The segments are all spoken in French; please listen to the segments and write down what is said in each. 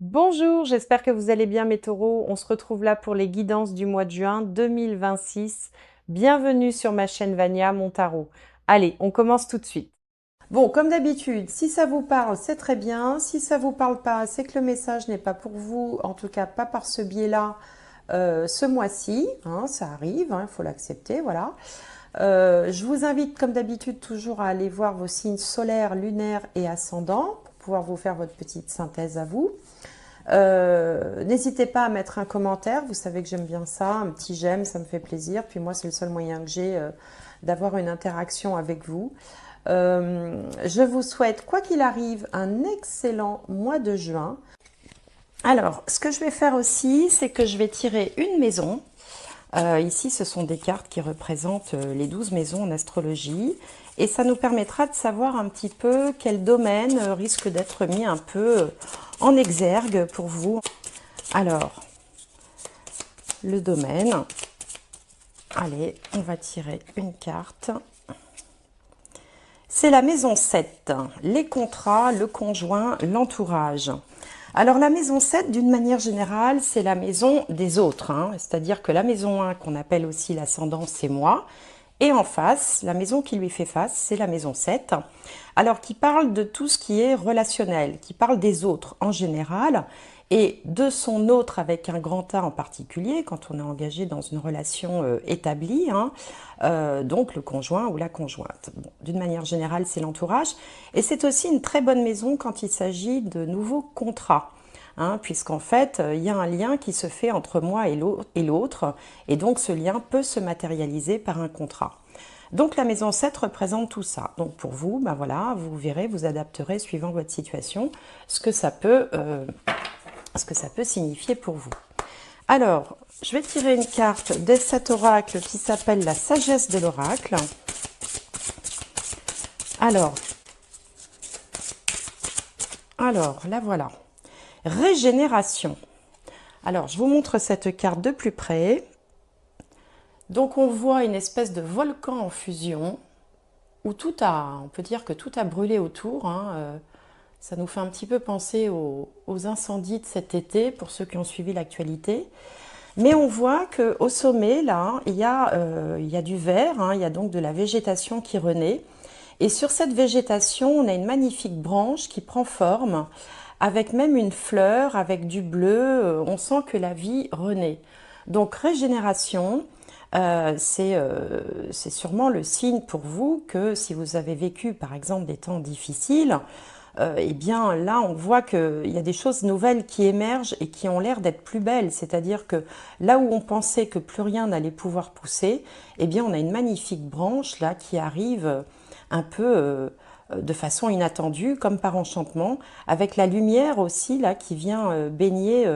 Bonjour, j'espère que vous allez bien mes taureaux. On se retrouve là pour les guidances du mois de juin 2026. Bienvenue sur ma chaîne Vania, mon tarot. Allez, on commence tout de suite. Bon, comme d'habitude, si ça vous parle, c'est très bien. Si ça vous parle pas, c'est que le message n'est pas pour vous, en tout cas pas par ce biais-là, ce mois-ci. Hein, ça arrive, il faut l'accepter, voilà. Je vous invite, comme d'habitude, toujours à aller voir vos signes solaires, lunaires et ascendants pour pouvoir vous faire votre petite synthèse à vous. N'hésitez pas à mettre un commentaire, vous savez que j'aime bien ça, un petit j'aime, ça me fait plaisir. Puis moi, c'est le seul moyen que j'ai d'avoir une interaction avec vous. Je vous souhaite, quoi qu'il arrive, un excellent mois de juin. Alors, ce que je vais faire aussi, c'est que je vais tirer une maison. Ici, ce sont des cartes qui représentent les 12 maisons en astrologie. Et ça nous permettra de savoir un petit peu quel domaine risque d'être mis un peu en exergue pour vous. Alors, le domaine. Allez, on va tirer une carte. C'est la maison 7, les contrats, le conjoint, l'entourage. Alors la maison 7, d'une manière générale, c'est la maison des autres. C'est-à-dire que la maison 1, qu'on appelle aussi l'ascendant, c'est moi. Et en face, la maison qui lui fait face, c'est la maison 7. Alors qui parle de tout ce qui est relationnel, qui parle des autres en général, et de son autre avec un grand A en particulier, quand on est engagé dans une relation établie, donc le conjoint ou la conjointe. Bon, d'une manière générale, c'est l'entourage. Et c'est aussi une très bonne maison quand il s'agit de nouveaux contrats. Puisqu'en fait, il y a un lien qui se fait entre moi et l'autre, et donc ce lien peut se matérialiser par un contrat. Donc la maison 7 représente tout ça. Donc pour vous, ben voilà, vous verrez, vous adapterez suivant votre situation ce que ça peut signifier pour vous. Alors, je vais tirer une carte de cet oracle qui s'appelle la sagesse de l'oracle. Alors, la voilà. Régénération. Alors, je vous montre cette carte de plus près. Donc, on voit une espèce de volcan en fusion où on peut dire que tout a brûlé autour. Ça nous fait un petit peu penser aux incendies de cet été, pour ceux qui ont suivi l'actualité. Mais on voit qu'au sommet, là, il y a du vert, il y a donc de la végétation qui renaît. Et sur cette végétation, on a une magnifique branche qui prend forme, avec même une fleur, avec du bleu. On sent que la vie renaît. Donc régénération, c'est sûrement le signe pour vous que si vous avez vécu par exemple des temps difficiles, eh bien là on voit qu'il y a des choses nouvelles qui émergent et qui ont l'air d'être plus belles. C'est-à-dire que là où on pensait que plus rien n'allait pouvoir pousser, eh bien on a une magnifique branche là qui arrive un peu de façon inattendue, comme par enchantement, avec la lumière aussi là qui vient baigner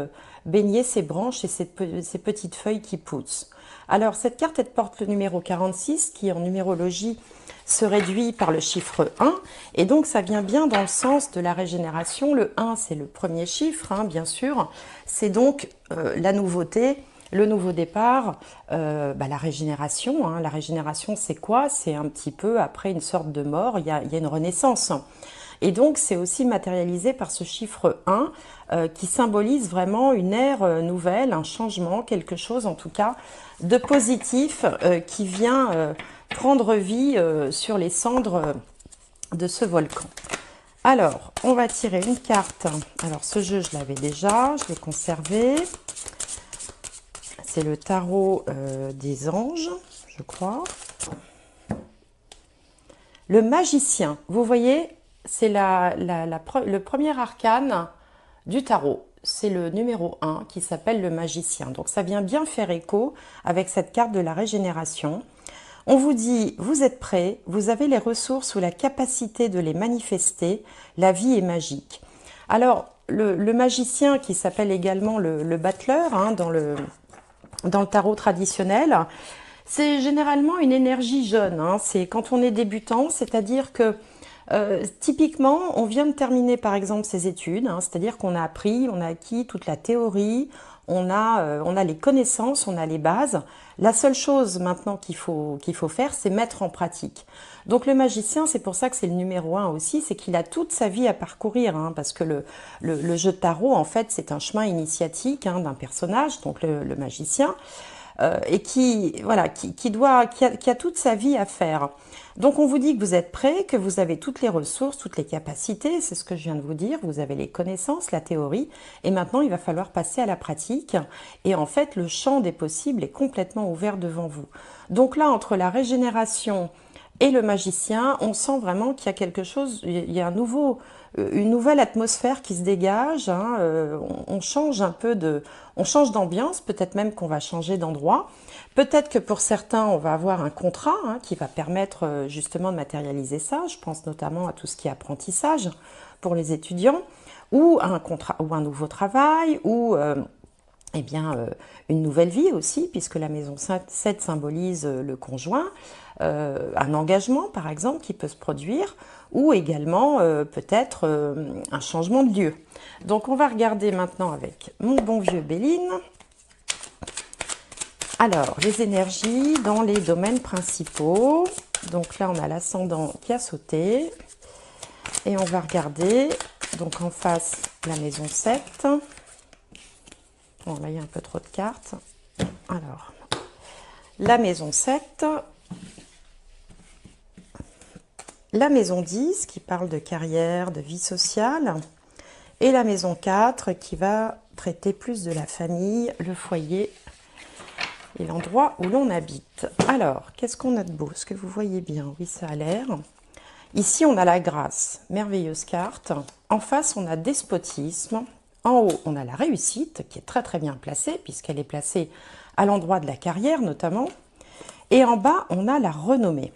ces branches et ces petites feuilles qui poussent. Alors cette carte, elle porte le numéro 46 qui en numérologie se réduit par le chiffre 1 et donc ça vient bien dans le sens de la régénération. Le 1 c'est le premier chiffre, bien sûr, c'est donc la nouveauté, le nouveau départ, la régénération. La régénération c'est quoi? C'est un petit peu après une sorte de mort, il y a une renaissance. Et donc, c'est aussi matérialisé par ce chiffre 1 qui symbolise vraiment une ère nouvelle, un changement, quelque chose en tout cas de positif qui vient prendre vie sur les cendres de ce volcan. Alors, on va tirer une carte. Alors, ce jeu, je l'avais déjà, je l'ai conservé. C'est le tarot des anges, je crois. Le magicien, vous voyez, c'est le premier arcane du tarot. C'est le numéro 1 qui s'appelle le magicien. Donc ça vient bien faire écho avec cette carte de la régénération. On vous dit, vous êtes prêts, vous avez les ressources ou la capacité de les manifester, la vie est magique. Alors, le magicien qui s'appelle également le battleur dans le tarot traditionnel, c'est généralement une énergie jeune. C'est quand on est débutant, c'est-à-dire que Typiquement, on vient de terminer par exemple ses études, hein, c'est-à-dire qu'on a appris, on a acquis toute la théorie, on a les connaissances, on a les bases. La seule chose maintenant qu'il faut faire, c'est mettre en pratique. Donc le magicien, c'est pour ça que c'est le numéro 1 aussi, c'est qu'il a toute sa vie à parcourir, hein, parce que le jeu de tarot, en fait, c'est un chemin initiatique, hein, d'un personnage, donc le magicien, et voilà, qui a toute sa vie à faire. Donc on vous dit que vous êtes prêt, que vous avez toutes les ressources, toutes les capacités, c'est ce que je viens de vous dire, vous avez les connaissances, la théorie, et maintenant il va falloir passer à la pratique, et en fait le champ des possibles est complètement ouvert devant vous. Donc là, entre la régénération et le magicien, on sent vraiment qu'il y a quelque chose, il y a une nouvelle atmosphère qui se dégage, hein, on change un peu on change d'ambiance, peut-être même qu'on va changer d'endroit. Peut-être que pour certains, on va avoir un contrat, hein, qui va permettre justement de matérialiser ça. Je pense notamment à tout ce qui est apprentissage pour les étudiants, ou un contrat, ou un nouveau travail, ou eh bien, une nouvelle vie aussi, puisque la maison 7 symbolise le conjoint, un engagement par exemple qui peut se produire, ou également peut-être un changement de lieu. Donc on va regarder maintenant avec mon bon vieux Béline. Alors, les énergies dans les domaines principaux. Donc là, on a l'ascendant qui a sauté. Et on va regarder, donc en face, la maison 7. Bon, là, il y a un peu trop de cartes. Alors, la maison 7. La maison 10, qui parle de carrière, de vie sociale. Et la maison 4, qui va traiter plus de la famille, le foyer et l'endroit où l'on habite. Alors, qu'est-ce qu'on a de beau? Est-ce que vous voyez bien? Oui, ça a l'air. Ici, on a la grâce, merveilleuse carte. En face, on a despotisme. En haut, on a la réussite, qui est très très bien placée, puisqu'elle est placée à l'endroit de la carrière notamment. Et en bas, on a la renommée.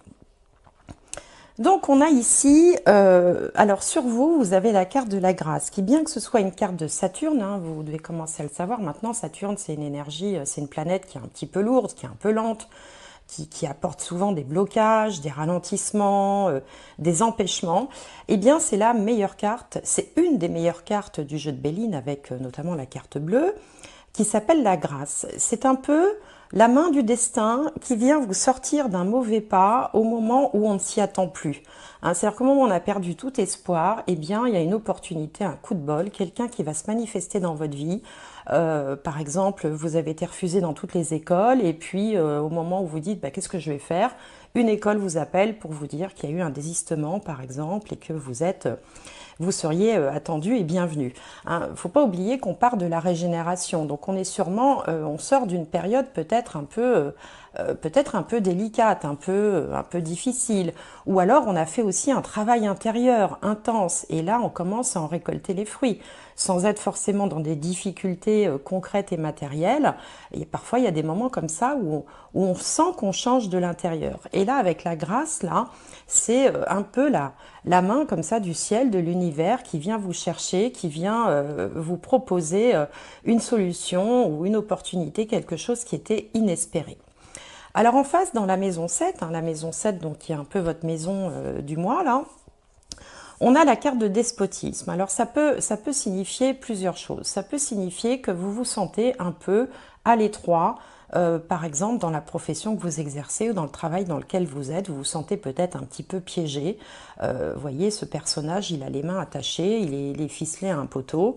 Donc on a ici, alors sur vous, vous avez la carte de la grâce, qui bien que ce soit une carte de Saturne, hein, vous devez commencer à le savoir maintenant, Saturne c'est une énergie, c'est une planète qui est un petit peu lourde, qui est un peu lente, qui apporte souvent des blocages, des ralentissements, des empêchements. Eh bien c'est la meilleure carte, c'est une des meilleures cartes du jeu de Béline, avec notamment la carte bleue, qui s'appelle la grâce. C'est un peu la main du destin qui vient vous sortir d'un mauvais pas au moment où on ne s'y attend plus. Hein, c'est-à-dire qu'au moment où on a perdu tout espoir, eh bien, il y a une opportunité, un coup de bol, quelqu'un qui va se manifester dans votre vie. Par exemple, vous avez été refusé dans toutes les écoles et puis au moment où vous dites bah, qu'est-ce que je vais faire, une école vous appelle pour vous dire qu'il y a eu un désistement, par exemple, et que vous seriez attendu et bienvenu. Hein, faut pas oublier qu'on part de la régénération, donc on est sûrement, on sort d'une période peut-être un peu délicate, un peu difficile, ou alors on a fait aussi un travail intérieur intense, et là on commence à en récolter les fruits, sans être forcément dans des difficultés concrètes et matérielles. Et parfois il y a des moments comme ça où on sent qu'on change de l'intérieur. Et là avec la grâce, là, c'est un peu la main comme ça du ciel, de l'univers qui vient vous chercher, qui vient vous proposer une solution ou une opportunité, quelque chose qui était inespéré. Alors en face, dans la maison 7, hein, la maison 7 donc, qui est un peu votre maison du mois, là, on a la carte de despotisme. Alors ça peut signifier plusieurs choses. Ça peut signifier que vous vous sentez un peu à l'étroit, par exemple dans la profession que vous exercez ou dans le travail dans lequel vous êtes, vous vous sentez peut-être un petit peu piégé. Vous voyez, ce personnage, il a les mains attachées, il est ficelé à un poteau.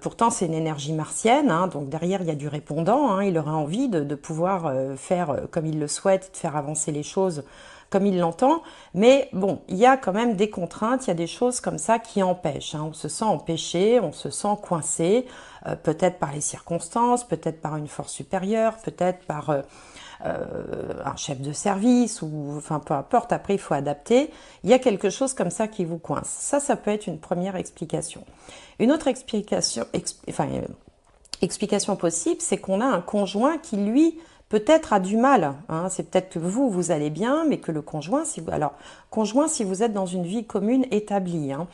Pourtant, c'est une énergie martienne, hein, donc derrière, il y a du répondant. Hein, il aura envie de pouvoir faire comme il le souhaite, de faire avancer les choses comme il l'entend. Mais bon, il y a quand même des contraintes, il y a des choses comme ça qui empêchent. Hein, on se sent empêché, on se sent coincé, peut-être par les circonstances, peut-être par une force supérieure, peut-être par un chef de service, ou enfin peu importe, après il faut adapter. Il y a quelque chose comme ça qui vous coince. Ça peut être une première explication. Une autre explication, explication possible, c'est qu'on a un conjoint qui, lui, peut-être a du mal. Hein. C'est peut-être que vous allez bien, mais que le conjoint, si vous êtes dans une vie commune établie, hein,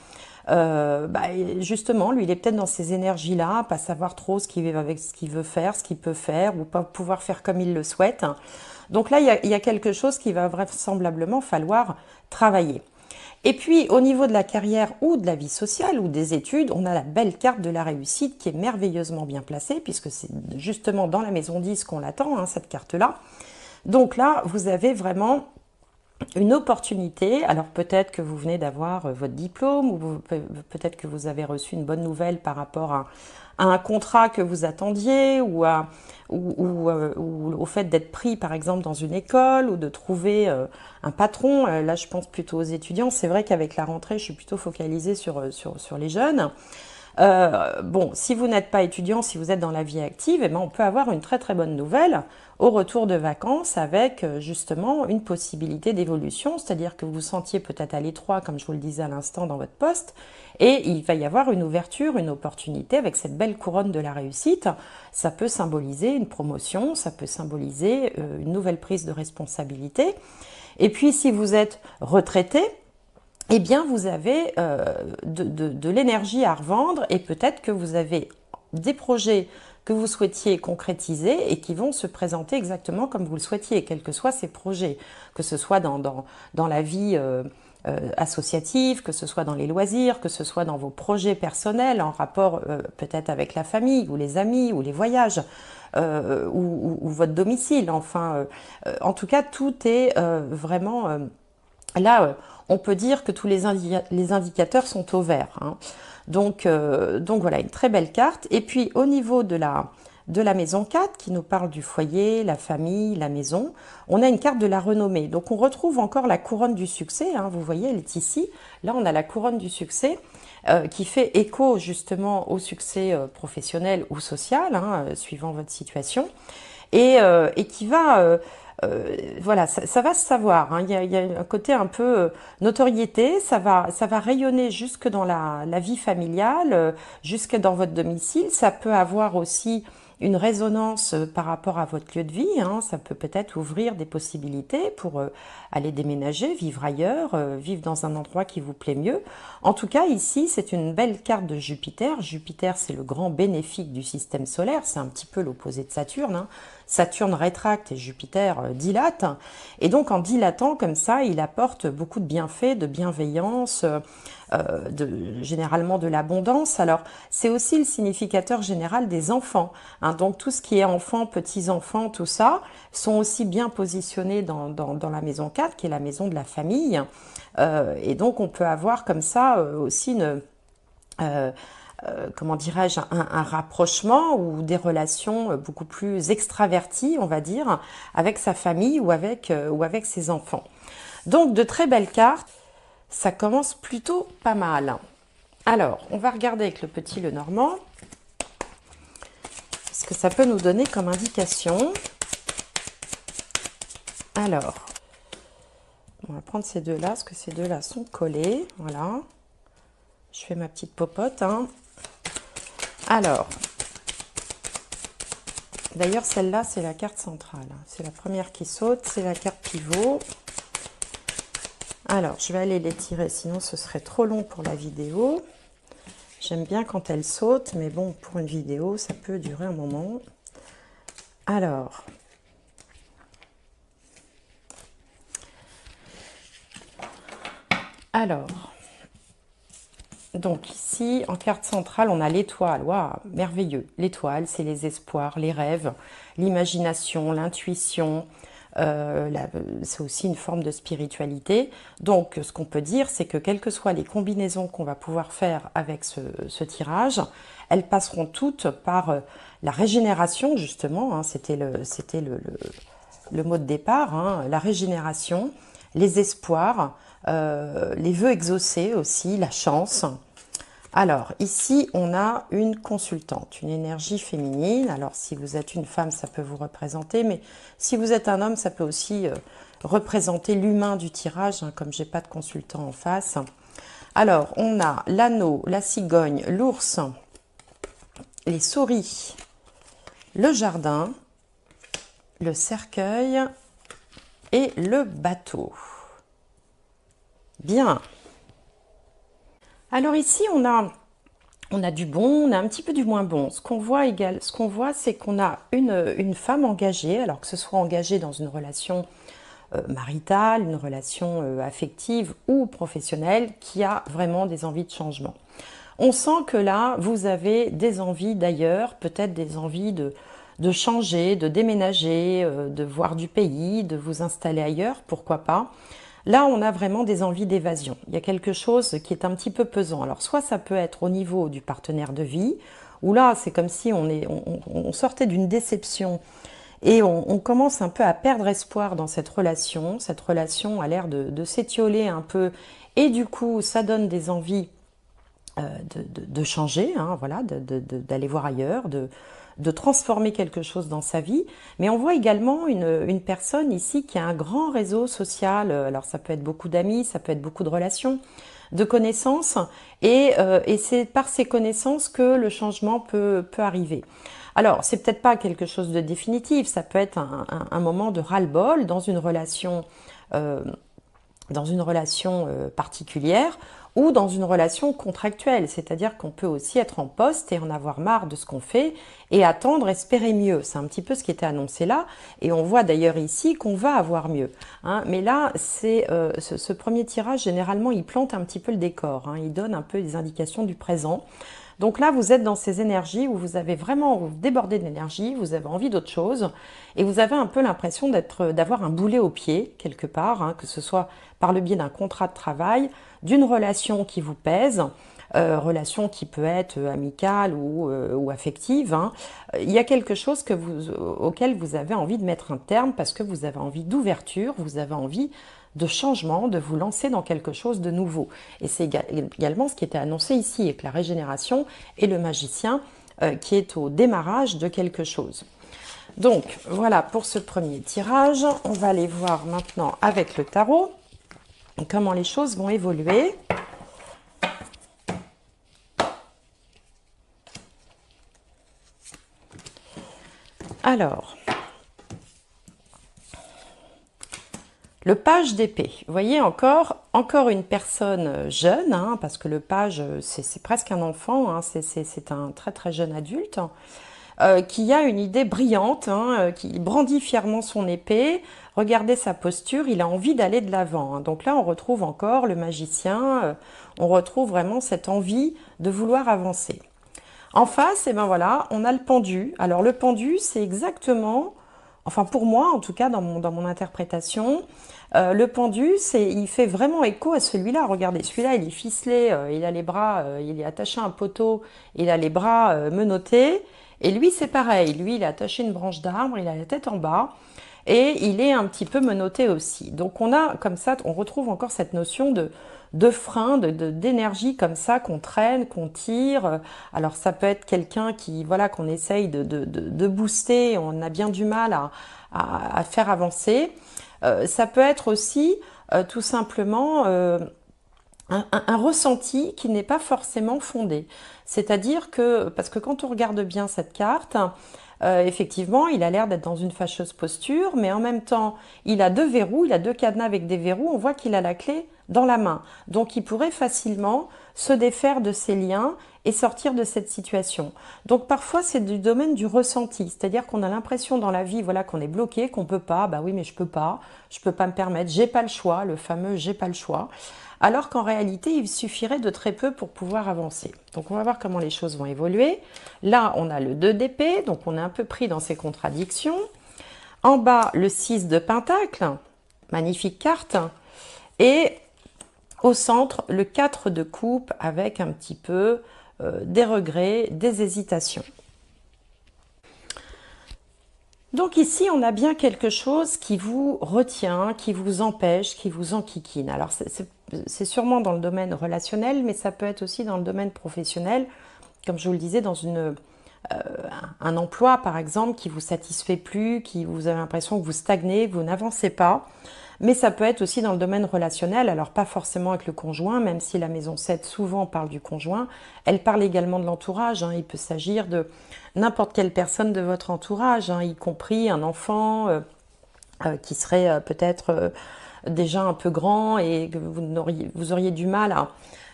justement, lui, il est peut-être dans ces énergies-là, pas savoir trop ce qu'il veut faire, ce qu'il peut faire, ou pas pouvoir faire comme il le souhaite. Hein. Donc là, il y a quelque chose qui va vraisemblablement falloir travailler. Et puis, au niveau de la carrière ou de la vie sociale ou des études, on a la belle carte de la réussite qui est merveilleusement bien placée, puisque c'est justement dans la maison 10 qu'on l'attend, hein, cette carte-là. Donc là, vous avez vraiment une opportunité. Alors peut-être que vous venez d'avoir votre diplôme, ou peut-être que vous avez reçu une bonne nouvelle par rapport à un contrat que vous attendiez, ou au fait d'être pris par exemple dans une école, ou de trouver un patron. Là je pense plutôt aux étudiants. C'est vrai qu'avec la rentrée je suis plutôt focalisée sur les jeunes. Bon, si vous n'êtes pas étudiant, si vous êtes dans la vie active, eh ben, on peut avoir une très très bonne nouvelle au retour de vacances avec justement une possibilité d'évolution, c'est-à-dire que vous vous sentiez peut-être à l'étroit, comme je vous le disais à l'instant, dans votre poste, et il va y avoir une ouverture, une opportunité avec cette belle couronne de la réussite. Ça peut symboliser une promotion, ça peut symboliser une nouvelle prise de responsabilité. Et puis si vous êtes retraité, eh bien vous avez de l'énergie à revendre, et peut-être que vous avez des projets que vous souhaitiez concrétiser et qui vont se présenter exactement comme vous le souhaitiez, quels que soient ces projets, que ce soit dans la vie associative, que ce soit dans les loisirs, que ce soit dans vos projets personnels en rapport peut-être avec la famille ou les amis ou les voyages. Ou votre domicile, enfin, en tout cas, tout est vraiment là, on peut dire que tous les indicateurs sont au vert, hein. Donc voilà, une très belle carte. Et puis au niveau de la maison 4, qui nous parle du foyer, la famille, la maison, on a une carte de la renommée. Donc on retrouve encore la couronne du succès, hein, vous voyez, elle est ici. Là, on a la couronne du succès qui fait écho justement au succès professionnel ou social, hein, suivant votre situation, et qui va... voilà, ça va se savoir, hein. Il y a un côté un peu notoriété, ça va rayonner jusque dans la vie familiale, jusque dans votre domicile. Ça peut avoir aussi une résonance par rapport à votre lieu de vie, hein. Ça peut peut-être ouvrir des possibilités pour aller déménager, vivre ailleurs, vivre dans un endroit qui vous plaît mieux. En tout cas, ici, c'est une belle carte de Jupiter. Jupiter, c'est le grand bénéfique du système solaire, c'est un petit peu l'opposé de Saturne, hein. Saturne rétracte et Jupiter dilate. Et donc, en dilatant comme ça, il apporte beaucoup de bienfaits, de bienveillance, généralement de l'abondance. Alors, c'est aussi le significateur général des enfants, hein. Donc, tout ce qui est enfants, petits-enfants, tout ça, sont aussi bien positionnés dans la maison 4, qui est la maison de la famille. Et donc, on peut avoir comme ça aussi une... comment dirais-je, un rapprochement ou des relations beaucoup plus extraverties, on va dire, avec sa famille ou avec ses enfants. Donc, de très belles cartes, ça commence plutôt pas mal. Alors, on va regarder avec le petit Lenormand ce que ça peut nous donner comme indication. Alors, on va prendre ces deux-là, parce que ces deux-là sont collés. Voilà. Je fais ma petite popote, hein. Alors, d'ailleurs, celle-là, c'est la carte centrale. C'est la première qui saute, c'est la carte pivot. Alors, je vais aller les tirer, sinon ce serait trop long pour la vidéo. J'aime bien quand elle saute, mais bon, pour une vidéo, ça peut durer un moment. Alors, donc ici, en carte centrale, on a l'étoile. Waouh, merveilleux. L'étoile, c'est les espoirs, les rêves, l'imagination, l'intuition. C'est aussi une forme de spiritualité. Donc, ce qu'on peut dire, c'est que quelles que soient les combinaisons qu'on va pouvoir faire avec ce tirage, elles passeront toutes par la régénération, justement, hein. C'était le mot de départ, hein, la régénération, les espoirs, les vœux exaucés aussi, la chance. Alors, ici, on a une consultante, une énergie féminine. Alors, si vous êtes une femme, ça peut vous représenter, mais si vous êtes un homme, ça peut aussi représenter l'humain du tirage, hein, comme j'ai pas de consultant en face. Alors, on a l'anneau, la cigogne, l'ours, les souris, le jardin, le cercueil et le bateau. Bien. Alors ici, on a du bon, on a un petit peu du moins bon. Ce qu'on voit, c'est qu'on a une femme engagée, alors que ce soit engagée dans une relation maritale, une relation affective ou professionnelle qui a vraiment des envies de changement. On sent que là, vous avez des envies d'ailleurs, peut-être des envies de changer, de déménager, de voir du pays, de vous installer ailleurs, pourquoi pas. Là, on a vraiment des envies d'évasion. Il y a quelque chose qui est un petit peu pesant. Alors, soit ça peut être au niveau du partenaire de vie, où là, c'est comme si on sortait d'une déception et on commence un peu à perdre espoir dans cette relation. Cette relation a l'air de s'étioler un peu et du coup, ça donne des envies de changer, hein, voilà, d'aller voir ailleurs, de transformer quelque chose dans sa vie. Mais on voit également une personne ici qui a un grand réseau social. Alors ça peut être beaucoup d'amis, ça peut être beaucoup de relations, de connaissances. Et c'est par ces connaissances que le changement peut arriver. Alors, c'est peut-être pas quelque chose de définitif, ça peut être un moment de ras-le-bol euh, dans une relation particulière ou dans une relation contractuelle, c'est-à-dire qu'on peut aussi être en poste et en avoir marre de ce qu'on fait et attendre, espérer mieux. C'est un petit peu ce qui était annoncé là, et on voit d'ailleurs ici qu'on va avoir mieux. Hein. Mais là, ce premier tirage, généralement, il plante un petit peu le décor, hein. Il donne un peu des indications du présent. Donc là, vous êtes dans ces énergies où vous avez vraiment débordé d'énergie, vous avez envie d'autre chose, et vous avez un peu l'impression d'avoir un boulet au pied, quelque part, hein, que ce soit par le biais d'un contrat de travail, d'une relation qui vous pèse, relation qui peut être amicale ou affective. Hein. Il y a quelque chose auquel vous avez envie de mettre un terme parce que vous avez envie d'ouverture, vous avez envie de changement, de vous lancer dans quelque chose de nouveau. Et c'est également ce qui était annoncé ici, avec la régénération et le magicien qui est au démarrage de quelque chose. Donc voilà pour ce premier tirage. On va aller voir maintenant avec le tarot comment les choses vont évoluer. Alors, le page d'épée, vous voyez encore une personne jeune, hein, parce que le page, c'est presque un enfant, hein, c'est un très très jeune adulte, qui a une idée brillante, hein, qui brandit fièrement son épée. Regardez sa posture, il a envie d'aller de l'avant. Hein. Donc là, on retrouve encore le magicien, on retrouve vraiment cette envie de vouloir avancer. En face, et ben voilà, on a le pendu. Alors le pendu, c'est exactement, enfin pour moi en tout cas dans mon interprétation, le pendu, il fait vraiment écho à celui-là. Regardez, celui-là, il est ficelé, il a les bras, il est attaché à un poteau, il a les bras menottés. Et lui, c'est pareil. Lui, il est attaché à une branche d'arbre, il a la tête en bas. Et il est un petit peu menotté aussi. Donc on a comme ça, on retrouve encore cette notion de frein, d'énergie comme ça qu'on traîne, qu'on tire. Alors ça peut être quelqu'un voilà, qu'on essaye de booster, on a bien du mal à faire avancer. Ça peut être aussi tout simplement un ressenti qui n'est pas forcément fondé. C'est-à-dire que, parce que quand on regarde bien cette carte, effectivement, il a l'air d'être dans une fâcheuse posture, mais en même temps, il a deux verrous, il a deux cadenas avec des verrous, on voit qu'il a la clé dans la main. Donc, il pourrait facilement se défaire de ses liens et sortir de cette situation. Donc, parfois, c'est du domaine du ressenti, c'est-à-dire qu'on a l'impression dans la vie, voilà, qu'on est bloqué, qu'on peut pas, bah oui, mais je peux pas me permettre, j'ai pas le choix, le fameux j'ai pas le choix. Alors qu'en réalité, il suffirait de très peu pour pouvoir avancer. Donc on va voir comment les choses vont évoluer. Là, on a le 2 d'épée, donc on est un peu pris dans ces contradictions. En bas, le 6 de pentacle, magnifique carte. Et au centre, le 4 de coupe avec un petit peu des regrets, des hésitations. Donc ici, on a bien quelque chose qui vous retient, qui vous empêche, qui vous enquiquine. Alors c'est sûrement dans le domaine relationnel, mais ça peut être aussi dans le domaine professionnel, comme je vous le disais, dans un emploi par exemple qui vous satisfait plus, qui vous avez l'impression que vous stagnez, vous n'avancez pas. Mais ça peut être aussi dans le domaine relationnel, alors pas forcément avec le conjoint, même si la maison 7 souvent parle du conjoint, elle parle également de l'entourage, hein. Il peut s'agir de n'importe quelle personne de votre entourage, hein, y compris un enfant qui serait peut-être déjà un peu grand et que vous auriez du mal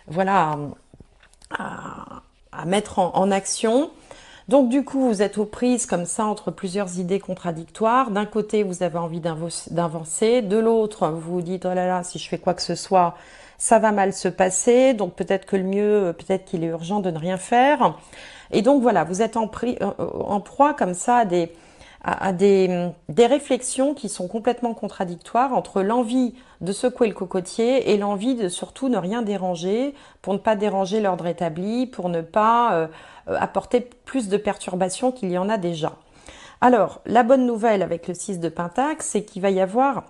voilà, à mettre en action. Donc du coup, vous êtes aux prises comme ça entre plusieurs idées contradictoires. D'un côté, vous avez envie d'avancer. De l'autre, vous vous dites, oh là là, si je fais quoi que ce soit, ça va mal se passer. Donc peut-être que le mieux, peut-être qu'il est urgent de ne rien faire. Et donc voilà, vous êtes en proie comme ça à des réflexions qui sont complètement contradictoires entre l'envie de secouer le cocotier et l'envie de surtout ne rien déranger, pour ne pas déranger l'ordre établi, pour ne pas apporter plus de perturbations qu'il y en a déjà. Alors, la bonne nouvelle avec le 6 de Pentacle, c'est qu'il va y avoir...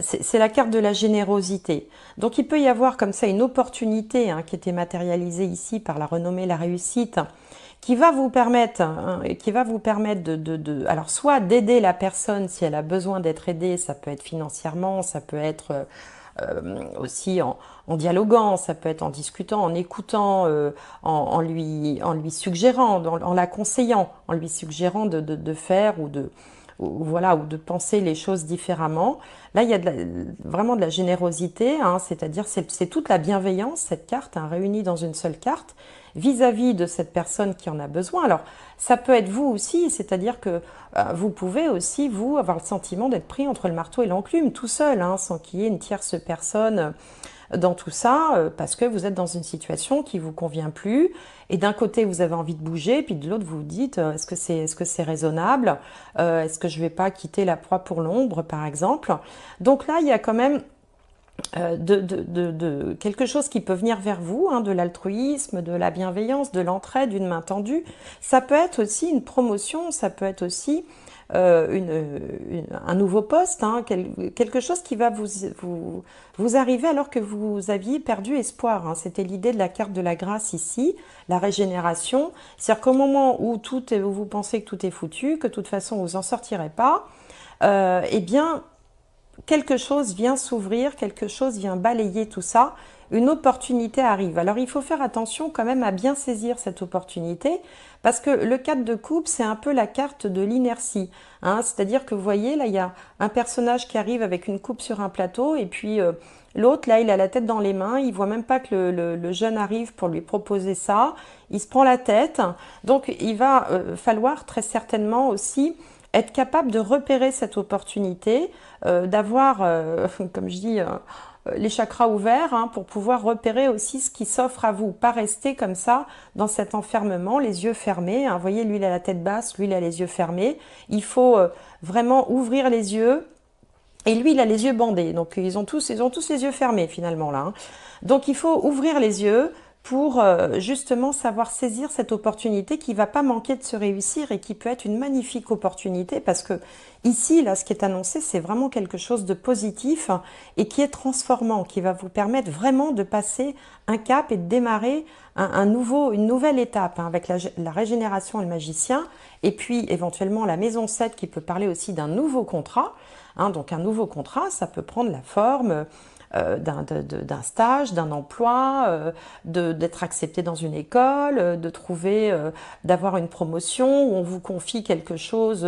c'est la carte de la générosité. Donc il peut y avoir comme ça une opportunité qui était matérialisée ici par la renommée, la réussite, qui va vous permettre, alors soit d'aider la personne si elle a besoin d'être aidée, ça peut être financièrement, ça peut être aussi en dialoguant, ça peut être en discutant, en écoutant, en lui suggérant, en la conseillant, en lui suggérant de faire ou de penser les choses différemment. Là, il y a vraiment de la générosité, c'est-à-dire c'est toute la bienveillance, cette carte, réunie dans une seule carte, vis-à-vis de cette personne qui en a besoin. Alors, ça peut être vous aussi, c'est-à-dire que vous pouvez aussi, vous, avoir le sentiment d'être pris entre le marteau et l'enclume, tout seul, sans qu'il y ait une tierce personne dans tout ça, parce que vous êtes dans une situation qui vous convient plus, et d'un côté vous avez envie de bouger, puis de l'autre vous vous dites est-ce que c'est raisonnable, est-ce que je vais pas quitter la proie pour l'ombre, par exemple. Donc là il y a quand même quelque chose qui peut venir vers vous, de l'altruisme, de la bienveillance, de l'entraide, d'une main tendue. Ça peut être aussi une promotion, ça peut être aussi un nouveau poste, quelque chose qui va vous arriver alors que vous aviez perdu espoir. C'était l'idée de la carte de la grâce ici, la régénération. C'est-à-dire qu'au moment où vous pensez que tout est foutu, que de toute façon vous n'en sortirez pas, eh bien, quelque chose vient s'ouvrir, quelque chose vient balayer tout ça, une opportunité arrive. Alors il faut faire attention quand même à bien saisir cette opportunité, parce que le 4 de coupe, c'est un peu la carte de l'inertie. C'est-à-dire que vous voyez, là il y a un personnage qui arrive avec une coupe sur un plateau, et puis l'autre, là il a la tête dans les mains, il voit même pas que le jeune arrive pour lui proposer ça, il se prend la tête. Donc il va falloir très certainement aussi être capable de repérer cette opportunité, d'avoir, comme je dis, les chakras ouverts, pour pouvoir repérer aussi ce qui s'offre à vous. Pas rester comme ça dans cet enfermement, les yeux fermés. Vous voyez, lui il a la tête basse, lui il a les yeux fermés. Il faut vraiment ouvrir les yeux. Et lui il a les yeux bandés. Donc ils ont tous les yeux fermés finalement là. Donc il faut ouvrir les yeux pour justement savoir saisir cette opportunité qui ne va pas manquer de se réussir et qui peut être une magnifique opportunité, parce que ici, là, ce qui est annoncé, c'est vraiment quelque chose de positif et qui est transformant, qui va vous permettre vraiment de passer un cap et de démarrer une nouvelle étape, avec la régénération et le magicien, et puis éventuellement la maison 7 qui peut parler aussi d'un nouveau contrat. Donc un nouveau contrat, ça peut prendre la forme d'un stage, d'un emploi, d'être accepté dans une école, d'avoir une promotion où on vous confie quelque chose.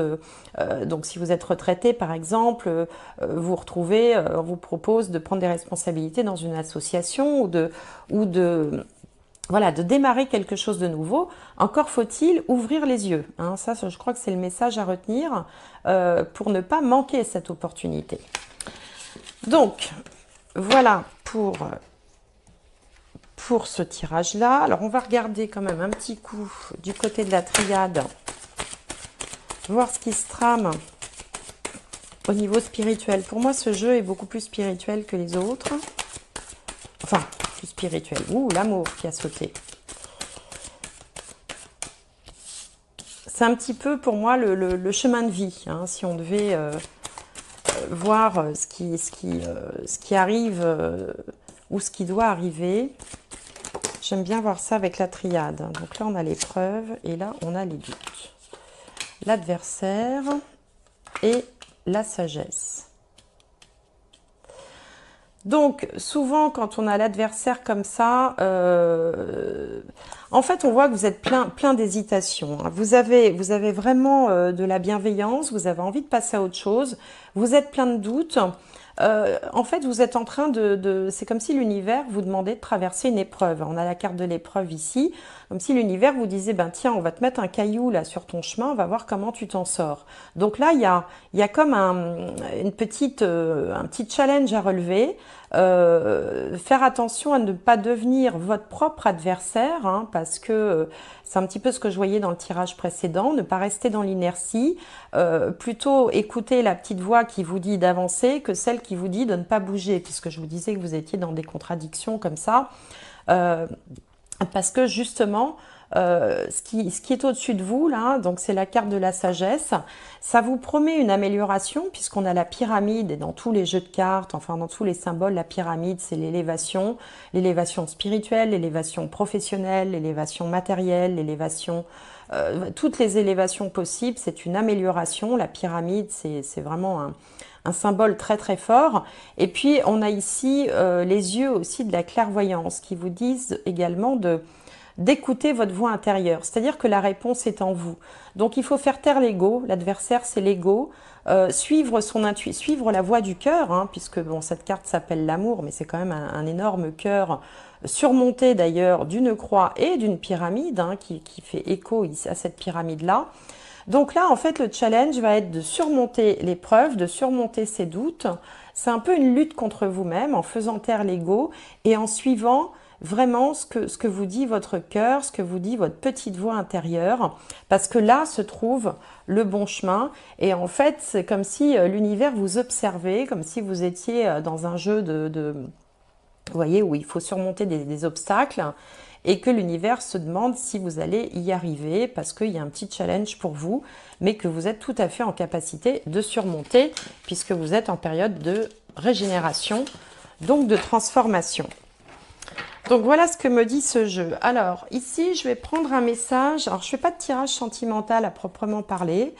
Donc si vous êtes retraité par exemple, vous retrouvez, on vous propose de prendre des responsabilités dans une association ou de démarrer quelque chose de nouveau. Encore faut-il ouvrir les yeux. Ça, je crois que c'est le message à retenir pour ne pas manquer cette opportunité. Donc, voilà pour ce tirage-là. Alors, on va regarder quand même un petit coup du côté de la triade, voir ce qui se trame au niveau spirituel. Pour moi, ce jeu est beaucoup plus spirituel que les autres. Enfin, plus spirituel. Ouh, l'amour qui a sauté. C'est un petit peu pour moi le chemin de vie, si on devait voir ce qui arrive ou ce qui doit arriver. J'aime bien voir ça avec la triade. Donc là, on a l'épreuve et là, on a les doutes. L'adversaire et la sagesse. Donc, souvent, quand on a l'adversaire comme ça, en fait, on voit que vous êtes plein d'hésitation. Vous avez vraiment de la bienveillance, vous avez envie de passer à autre chose, vous êtes plein de doutes, en fait, vous êtes en train c'est comme si l'univers vous demandait de traverser une épreuve. On a la carte de l'épreuve ici, comme si l'univers vous disait, ben tiens, on va te mettre un caillou là sur ton chemin, on va voir comment tu t'en sors. Donc là, il y a comme un petit challenge à relever. Faire attention à ne pas devenir votre propre adversaire, hein, parce que c'est un petit peu ce que je voyais dans le tirage précédent, ne pas rester dans l'inertie, plutôt écouter la petite voix qui vous dit d'avancer que celle qui vous dit de ne pas bouger, puisque je vous disais que vous étiez dans des contradictions comme ça, parce que justement, ce qui est au-dessus de vous, là, donc c'est la carte de la sagesse, ça vous promet une amélioration puisqu'on a la pyramide et dans tous les jeux de cartes, enfin dans tous les symboles, la pyramide c'est l'élévation spirituelle, l'élévation professionnelle, l'élévation matérielle, l'élévation, toutes les élévations possibles, c'est une amélioration. La pyramide c'est vraiment un symbole très très fort. Et puis on a ici les yeux aussi de la clairvoyance qui vous disent également d'écouter votre voix intérieure, c'est-à-dire que la réponse est en vous. Donc il faut faire taire l'ego, l'adversaire c'est l'ego, suivre son intuition, suivre la voix du cœur, hein, puisque bon, cette carte s'appelle l'amour, mais c'est quand même un énorme cœur, surmonté d'ailleurs d'une croix et d'une pyramide, hein, qui fait écho à cette pyramide-là. Donc là, en fait, le challenge va être de surmonter l'épreuve, de surmonter ses doutes. C'est un peu une lutte contre vous-même en faisant taire l'ego et en suivant vraiment ce que vous dit votre cœur, ce que vous dit votre petite voix intérieure, parce que là se trouve le bon chemin. Et en fait, c'est comme si l'univers vous observait, comme si vous étiez dans un jeu vous voyez, où il faut surmonter des obstacles et que l'univers se demande si vous allez y arriver parce qu'il y a un petit challenge pour vous, mais que vous êtes tout à fait en capacité de surmonter puisque vous êtes en période de régénération, donc de transformation. Donc voilà ce que me dit ce jeu. Alors ici, je vais prendre un message. Alors je ne fais pas de tirage sentimental à proprement parler.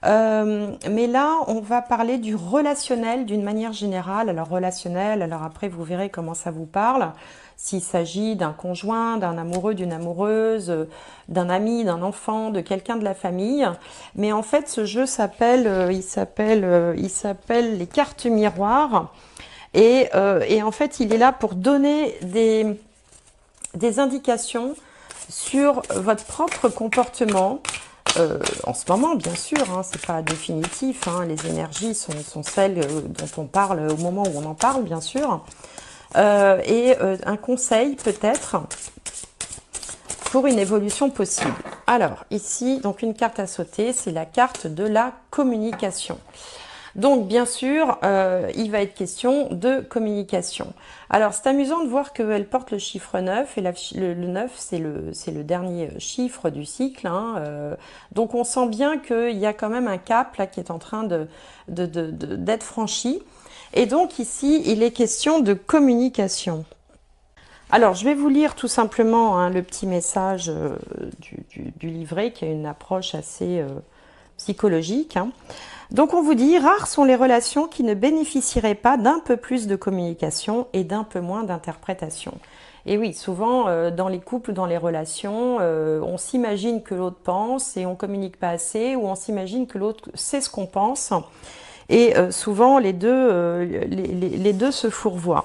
Mais là, on va parler du relationnel d'une manière générale. Alors relationnel, alors après vous verrez comment ça vous parle. S'il s'agit d'un conjoint, d'un amoureux, d'une amoureuse, d'un ami, d'un enfant, de quelqu'un de la famille. Mais en fait, ce jeu s'appelle, il s'appelle les cartes miroirs. Et en fait, il est là pour donner des indications sur votre propre comportement. En ce moment, bien sûr, hein, c'est pas définitif, hein, les énergies sont celles dont on parle au moment où on en parle, bien sûr. Un conseil peut-être pour une évolution possible. Alors, ici, donc une carte à sauter, c'est la carte de la communication. Donc, bien sûr, il va être question de communication. Alors, c'est amusant de voir qu'elle porte le chiffre 9, et le 9, c'est le dernier chiffre du cycle. Hein, donc, on sent bien qu'il y a quand même un cap là qui est en train d'être franchi. Et donc, ici, il est question de communication. Alors, je vais vous lire tout simplement hein, le petit message du livret qui a une approche assez psychologique. Hein. Donc on vous dit, rares sont les relations qui ne bénéficieraient pas d'un peu plus de communication et d'un peu moins d'interprétation. Et oui, souvent dans les couples, dans les relations, on s'imagine que l'autre pense et on communique pas assez, ou on s'imagine que l'autre sait ce qu'on pense. Et souvent les deux se fourvoient.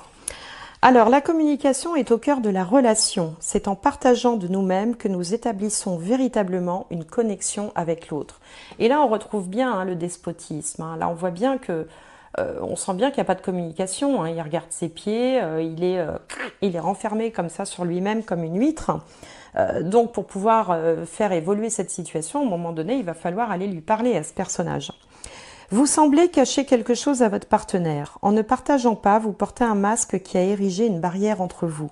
Alors, la communication est au cœur de la relation. C'est en partageant de nous-mêmes que nous établissons véritablement une connexion avec l'autre. Et là, on retrouve bien hein, le despotisme. Hein. Là, on voit bien que, on sent bien qu'il n'y a pas de communication. Hein. Il regarde ses pieds, il est renfermé comme ça sur lui-même comme une huître. Donc, pour pouvoir faire évoluer cette situation, à un moment donné, il va falloir aller lui parler à ce personnage. Vous semblez cacher quelque chose à votre partenaire. En ne partageant pas, vous portez un masque qui a érigé une barrière entre vous.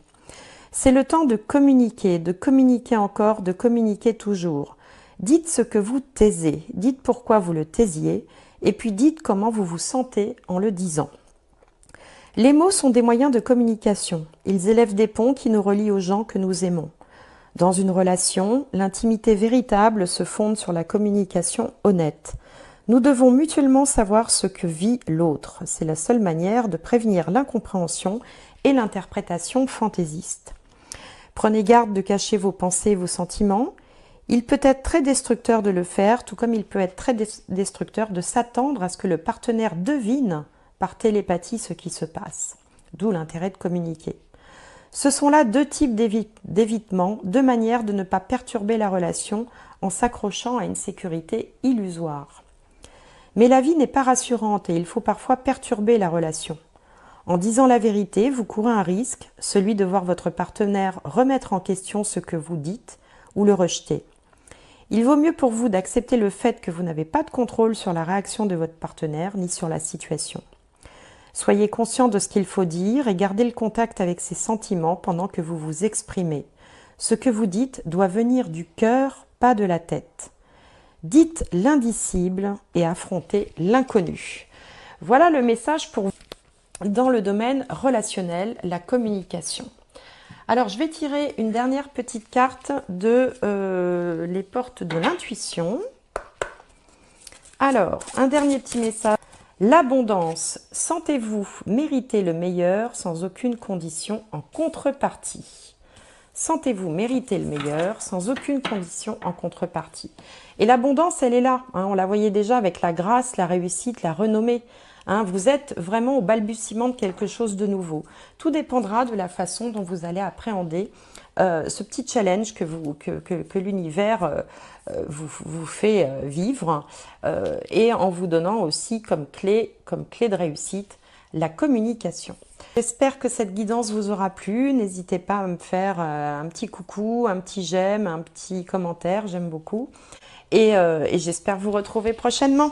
C'est le temps de communiquer encore, de communiquer toujours. Dites ce que vous taisez, dites pourquoi vous le taisiez, et puis dites comment vous vous sentez en le disant. Les mots sont des moyens de communication. Ils élèvent des ponts qui nous relient aux gens que nous aimons. Dans une relation, l'intimité véritable se fonde sur la communication honnête. Nous devons mutuellement savoir ce que vit l'autre. C'est la seule manière de prévenir l'incompréhension et l'interprétation fantaisiste. Prenez garde de cacher vos pensées et vos sentiments. Il peut être très destructeur de le faire, tout comme il peut être très destructeur de s'attendre à ce que le partenaire devine par télépathie ce qui se passe. D'où l'intérêt de communiquer. Ce sont là deux types d'évitement, deux manières de ne pas perturber la relation en s'accrochant à une sécurité illusoire. Mais la vie n'est pas rassurante et il faut parfois perturber la relation. En disant la vérité, vous courez un risque, celui de voir votre partenaire remettre en question ce que vous dites ou le rejeter. Il vaut mieux pour vous d'accepter le fait que vous n'avez pas de contrôle sur la réaction de votre partenaire ni sur la situation. Soyez conscient de ce qu'il faut dire et gardez le contact avec ses sentiments pendant que vous vous exprimez. Ce que vous dites doit venir du cœur, pas de la tête. Dites l'indicible et affrontez l'inconnu. Voilà le message pour vous dans le domaine relationnel, la communication. Alors, je vais tirer une dernière petite carte de les portes de l'intuition. Alors, un dernier petit message. L'abondance. Sentez-vous mériter le meilleur sans aucune condition en contrepartie. Sentez-vous mériter le meilleur sans aucune condition en contrepartie. Et l'abondance, elle est là. On la voyait déjà avec la grâce, la réussite, la renommée. Vous êtes vraiment au balbutiement de quelque chose de nouveau. Tout dépendra de la façon dont vous allez appréhender ce petit challenge que l'univers vous fait vivre et en vous donnant aussi comme clé de réussite la communication. J'espère que cette guidance vous aura plu. N'hésitez pas à me faire un petit coucou, un petit j'aime, un petit commentaire, j'aime beaucoup. Et j'espère vous retrouver prochainement.